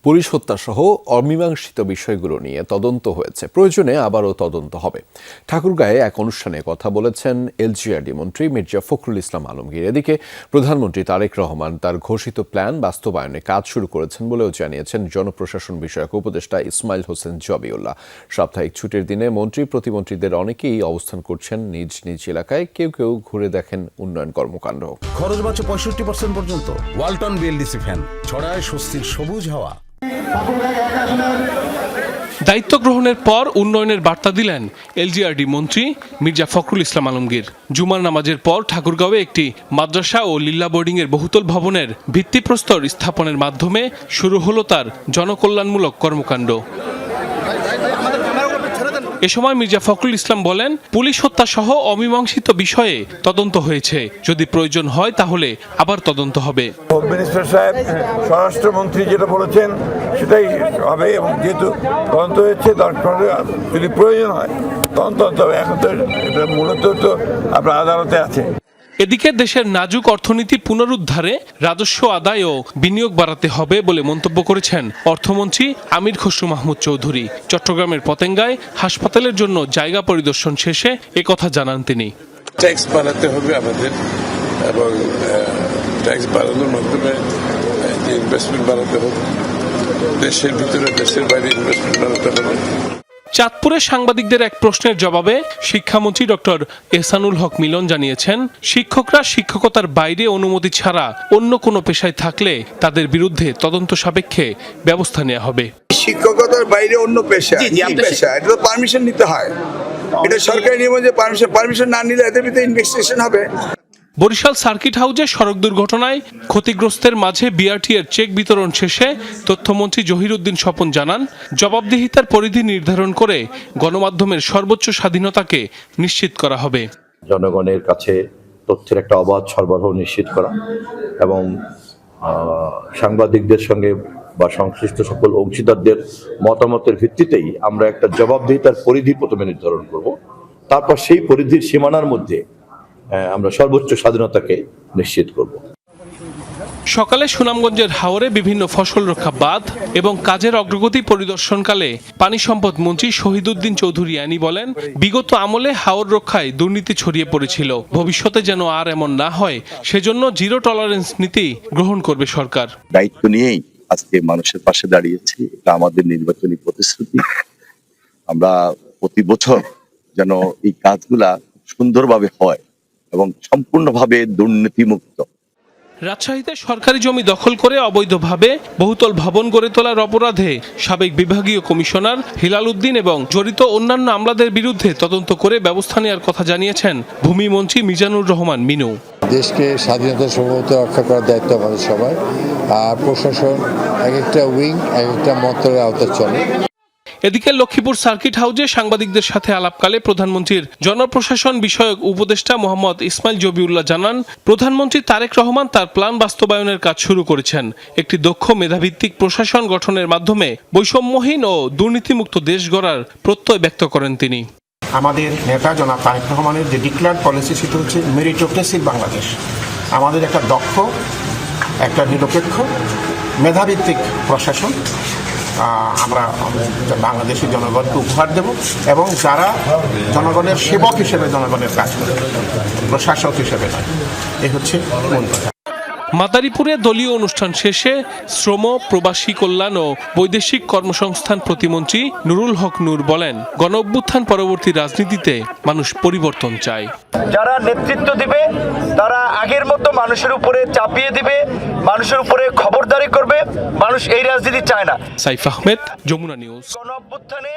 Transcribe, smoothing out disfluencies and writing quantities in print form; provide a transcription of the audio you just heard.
Police হত্যাসহ অমীমাংসিত বিষয়গুলো নিয়ে তদন্ত হয়েছে, প্রয়োজনে আবারও তদন্ত হবে। ঠাকুরগাঁয়ে এক অনুষ্ঠানে কথা বলেছেন এলজিআরডি মন্ত্রী মির্জা ফখরুল ইসলাম আলমগীর। এদিকে প্রধানমন্ত্রী তারেক রহমান তার ঘোষিত প্ল্যান বাস্তবায়নে কাজ শুরু করেছেন বলেও জানিয়েছেন জনপ্রশাসন বিষয়ক উপদেষ্টা ইসমাইল হোসেন জবিউল্লাহ। সাপ্তাহিক ছুটির দিনে মন্ত্রী প্রতিমন্ত্রীদের অনেকেই অবস্থান করছেন নিজ নিজ এলাকায়, কেউ কেউ ঘুরে দেখেন উন্নয়ন কর্মকাণ্ড। খরচ বাঁচে 65% পর্যন্ত। ওয়ালটন বিএলডিসি ফ্যান ছড়ায় স্বস্তির সবুজ হাওয়া। দায়িত্ব গ্রহণের পর উন্নয়নের বার্তা দিলেন এলজিআরডি মন্ত্রী মির্জা ফখরুল ইসলাম আলমগীর। জুমার নামাজের পর ঠাকুরগাঁওয়ে একটি মাদ্রাসা ও লিল্লা বোর্ডিংয়ের বহুতল ভবনের ভিত্তিপ্রস্তর স্থাপনের মাধ্যমে শুরু হলো তার জনকল্যাণমূলক কর্মকাণ্ড। এ সময় মির্জা ফখরুল ইসলাম বলেন, পুলিশ হত্যা সহ অমীমাংসিত বিষয়ে তদন্ত হয়েছে, যদি প্রয়োজন হয় তাহলে আবার তদন্ত হবে। হোম মিনিস্টার সাহেব, স্বরাষ্ট্রমন্ত্রী যেটা বলেছেন সেটাই হবে, এবং যেহেতু তদন্ত হয়েছে দরকার যদি প্রয়োজন হয় তদন্ত হবে। এখন তো এটা মূলত তো আপনার আদালতে আছে। এদিকে দেশের নাজুক অর্থনীতি পুনরুদ্ধারে রাজস্ব আদায় ও বিনিয়োগ বাড়াতে হবে বলে মন্তব্য করেছেন অর্থমন্ত্রী আমির খসরু মাহমুদ চৌধুরী। চট্টগ্রামের পতেঙ্গায় হাসপাতালের জন্য জায়গা পরিদর্শন শেষে একথা জানান তিনি। ট্যাক্স বাড়াতে হবে আমাদের, এবং ট্যাক্স বাড়ানোর মাধ্যমে ইনভেস্টমেন্ট বাড়াতে হবে, দেশের ভিতরে দেশের বাইরে ইনভেস্টমেন্ট বাড়াতে হবে। চাঁদপুরে সাংবাদিকদের এক প্রশ্নের জবাবে শিক্ষামন্ত্রী ডক্টর এহসানুল হক মিলন জানিয়েছেন, শিক্ষকরা শিক্ষকতার বাইরে অনুমতি ছাড়া অন্য কোনো পেশায় থাকলে তাদের বিরুদ্ধে তদন্ত সাপেক্ষে ব্যবস্থা নেওয়া হবে। শিক্ষকতার বাইরে অন্য পেশা, এটা তো পারমিশন নিতে হয়, এটা সরকারি নিয়ম যে পারমিশন না নিলে এদের ভিতরে ইনভেস্টিগেশন হবে। বরিশাল সার্কিট হাউসে সড়ক দুর্ঘটনায় ক্ষতিগ্রস্তের মাঝে বিআরটি এর চেক বিতরণ শেষে তথ্যমন্ত্রী জহিরুদ্দিন স্বপন জানান, জবাবদিহিতার পরিধি নির্ধারণ করে গণমাধ্যমের সর্বোচ্চ স্বাধীনতাকে নিশ্চিত করা হবে। জনগণের কাছে তথ্যের একটা অবাধ সরবরাহ নিশ্চিত করা এবং সাংবাদিকদের সঙ্গে বা সংশ্লিষ্ট সকল অংশীদারদের মতামতের ভিত্তিতেই আমরা একটা জবাবদিহিতার পরিধি প্রথমে নির্ধারণ করব, তারপর সেই পরিধির সীমানার মধ্যে আমরা সর্বোচ্চ স্বাধীনতাকে নিশ্চিত করব। সকালে সুনামগঞ্জের হাওরে বিভিন্ন ফসল রক্ষা বাঁধ এবং কাজের অগ্রগতি পরিদর্শনকালে পানি সম্পদ মন্ত্রী শহীদুদ্দিন চৌধুরী আনি বলেন, বিগত আমলে হাওর রক্ষায় দুর্নীতি ছড়িয়ে পড়েছিল, ভবিষ্যতে যেন আর এমন না হয় সেজন্য জিরো টলারেন্স নীতি গ্রহণ করবে সরকার। দায়িত্ব নিয়েই আজকে মানুষের পাশে দাঁড়িয়েছি, এটা আমাদের নির্বাচনী প্রতিশ্রুতি। আমরা প্রতি বছর যেন এই কাজগুলা সুন্দরভাবে হয় এবং সম্পূর্ণভাবে দুর্নীতিমুক্ত। রাজশাহীতে সরকারি জমি দখল করে অবৈধভাবে বহুতল ভবন গড়ে তোলার অপরাধে সাবেক বিভাগীয় কমিশনার হিলাল উদ্দিন এবং জড়িত অন্যান্য আমলাদের বিরুদ্ধে তদন্ত করে ব্যবস্থা নেওয়ার কথা জানিয়েছেন ভূমিমন্ত্রী মিজানুর রহমান মিনু। দেশকে স্বাধীনতা সার্বভৌমত্ব রক্ষা করার দায়িত্ব আমাদের সবাই, আর প্রশাসন এক একটা উইং এক একটা মন্ত্রণালয়ের আওতায় চলে। এদিকে লক্ষ্মীপুর সার্কিট হাউসে সাংবাদিকদের সাথে আলাপকালে প্রধানমন্ত্রীর জনপ্রশাসন বিষয়ক উপদেষ্টা মোহাম্মদ ইসমাইল জবিউল্লাহ জানান, প্রধানমন্ত্রী তারেক রহমান তার প্ল্যান বাস্তবায়নের কাজ শুরু করেছেন। একটি দক্ষ মেধাভিত্তিক প্রশাসন গঠনের মাধ্যমে বৈষম্যহীন ও দুর্নীতিমুক্ত দেশ গড়ার প্রত্যয় ব্যক্ত করেন তিনি। আমাদের নেতা জনাব তারেক রহমানের যে ডিক্লেয়ার্ড পলিসি সেটা হচ্ছে মেরিটোক্রেসির বাংলাদেশ। আমাদের একটা দক্ষ, একটা নিরপেক্ষ, মেধাভিত্তিক প্রশাসন আমরা বাংলাদেশের জনগণকে উপহার দেব, এবং যারা জনগণের সেবক হিসেবে জনগণের কাজ করে, প্রশাসক হিসেবে নয়। এই হচ্ছে মূল কথা। মাদারীপুরে দলীয় অনুষ্ঠান শেষে শ্রম, প্রবাসী কল্যাণ ও বৈদেশিক কর্মসংস্থান প্রতিমন্ত্রী নুরুল হক নূর বলেন, গণঅভ্যুত্থান পরবর্তী রাজনীতিতে মানুষ পরিবর্তন চায়। যারা নেতৃত্ব দিবে তারা আগের মতো মানুষের উপরে চাপিয়ে দিবে, মানুষের উপরে খবরদারি করবে। মানুষ এই রাজনীতি চায় না। সাইফ আহমেদ, যমুনা নিউজ। গণঅভ্যুত্থানে